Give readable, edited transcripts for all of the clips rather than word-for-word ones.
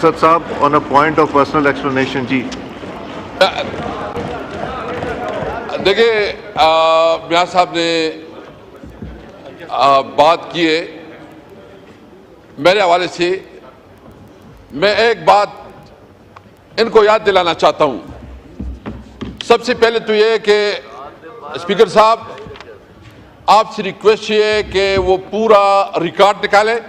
Sir साहब on a point of personal explanation जी। देखिए मियां साहब ने बात की है, मेरे हवाले से मैं एक बात इनको याद दिलाना चाहता हूं। सबसे पहले तो ये कि स्पीकर साहब आपसे रिक्वेस्ट ये है कि वो पूरा रिकॉर्ड निकाले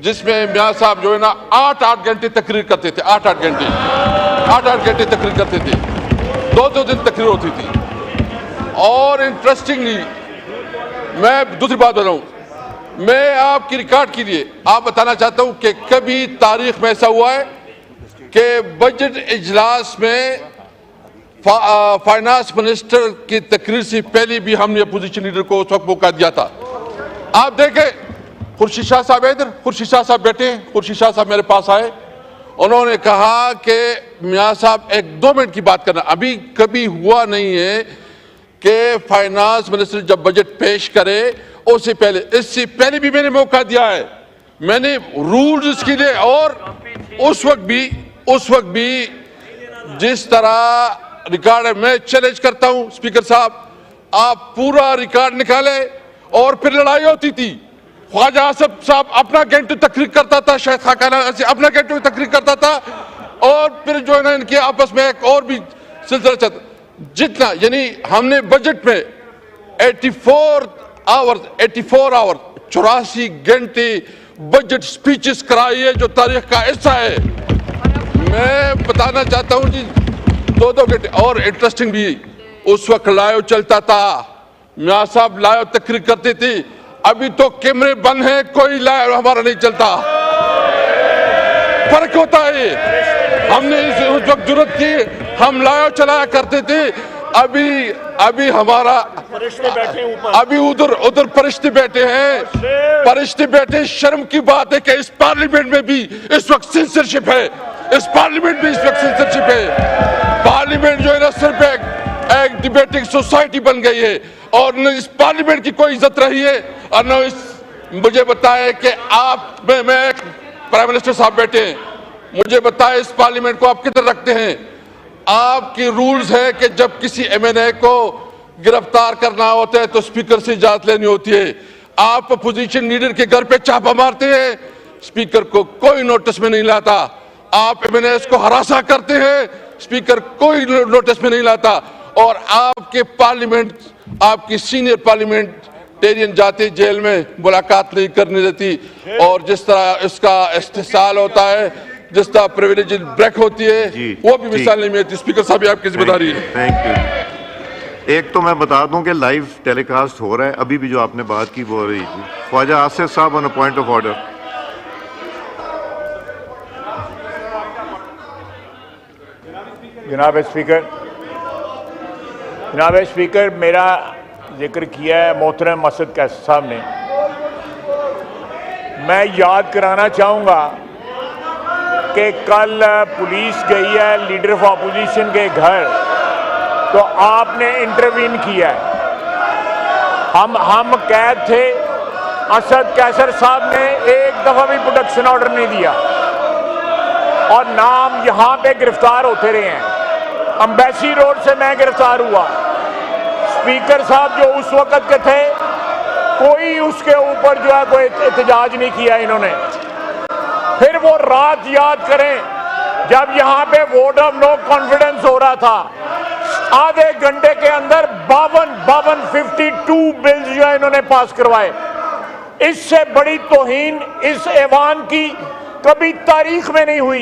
जिसमें मियां साहब जो है ना 8-8 घंटे तकरीर करते थे। 8-8 घंटे तकरीर करते थे, 2-2 दिन तकरीर होती थी। और इंटरेस्टिंगली मैं दूसरी बात बताऊं, मैं आपकी रिकॉर्ड के लिए आप बताना चाहता हूं कि कभी तारीख में ऐसा हुआ है कि बजट इजलास में फाइनेंस मिनिस्टर की तकरीर से पहले भी हमने अपोजिशन लीडर को उस वक्त मौका दिया था। आप देखें, खुर्शीद शाह साहब इधर, खुर्शीद शाह साहब बैठे हैं, खुर्शीद शाह साहब मेरे पास आए, उन्होंने कहा कि मियां साहब 1-2 मिनट की बात करना। अभी कभी हुआ नहीं है कि फाइनेंस मिनिस्टर जब बजट पेश करे उससे पहले, इससे पहले भी मैंने मौका दिया है, मैंने रूल्स इसके लिए। और उस वक्त भी जिस तरह रिकॉर्ड है, मैं चैलेंज करता हूं स्पीकर साहब, आप पूरा रिकॉर्ड निकाले। और फिर लड़ाई होती थी, ख्वाजा आसिफ साहब अपना घंटे तकरीर करता था, शायद खाकाना से अपना घंटे तकरीर करता था, और फिर जो है ना इनके आपस में एक और भी सिलसिला चलता। जितना यानी हमने बजट में 84 आवर 84 घंटे बजट स्पीचेस कराई है, जो तारीख का हिस्सा है। मैं बताना चाहता हूं जी, 2-2 घंटे। और इंटरेस्टिंग भी, उस वक्त लाइव चलता था, मियां साहब लाइव तकरीर करते थे। अभी तो कैमरे बंद हैं, कोई लाइव हमारा नहीं चलता। फर्क होता है, हमने उस वक्त जरूरत की, हम लाइव चलाया करते थे। अभी हमारा फरिश्ते बैठे ऊपर, अभी उधर फरिश्ते बैठे हैं, फरिश्ते बैठे। शर्म की बात है कि इस पार्लियामेंट में भी इस वक्त सेंसरशिप है, इस पार्लियामेंट में इस वक्त सेंसरशिप है। पार्लियामेंट जो है ना सिर्फ एक डिबेटिंग सोसाइटी बन गई है, और न इस पार्लियामेंट की कोई इज्जत रही है, और न इस मुझे बताए कि आप मैं प्राइम मिनिस्टर साहब बैठे हैं, मुझे बताए इस पार्लियामेंट को आप किधर रखते हैं। आपकी रूल्स है कि जब किसी एमएनए को गिरफ्तार करना होता है तो स्पीकर से इजाजत लेनी होती है। आप अपोजिशन लीडर के घर पे छापा मारते हैं, स्पीकर को कोई नोटिस में नहीं लाता। आप एमएनए को हरासा करते हैं, स्पीकर कोई नोटिस में नहीं लाता। और आपके पार्लियामेंट, आपकी सीनियर पार्लियामेंटेरियन जाते जेल में मुलाकात नहीं करने देती, और जिस तरह इसका इस्तेसाल होता है, जिस तरह प्रिविलेज ब्रेक होती है, वो भी मिसाल नहीं मिलती। स्पीकर साहब आपकी जिम्मेदारी है। Thank you. एक तो मैं बता दूं कि लाइव टेलीकास्ट हो रहा है, अभी भी जो आपने बात की वो हो रही थी। ख्वाजा आसिफ साहब on a point of order. जनाब स्पीकर, मेरा जिक्र किया है मोहतरम मसद कैसर साहब ने। मैं याद कराना चाहूँगा कि कल पुलिस गई है लीडर ऑफ अपोजिशन के घर, तो आपने इंटरवीन किया है। हम कैद थे, असद कैसर साहब ने एक दफ़ा भी प्रोटेक्शन ऑर्डर नहीं दिया, और नाम यहाँ पे गिरफ्तार होते रहे हैं। अम्बेसी रोड से मैं गिरफ्तार हुआ, स्पीकर साहब जो उस वक्त के थे, कोई उसके ऊपर जो है कोई एहतजाज नहीं किया इन्होंने। फिर वो रात याद करें जब यहाँ पे वोट ऑफ नो कॉन्फिडेंस हो रहा था, आधे घंटे के अंदर 52 बिल्स जो है इन्होंने पास करवाए। इससे बड़ी तौहीन इस ऐवान की कभी तारीख में नहीं हुई।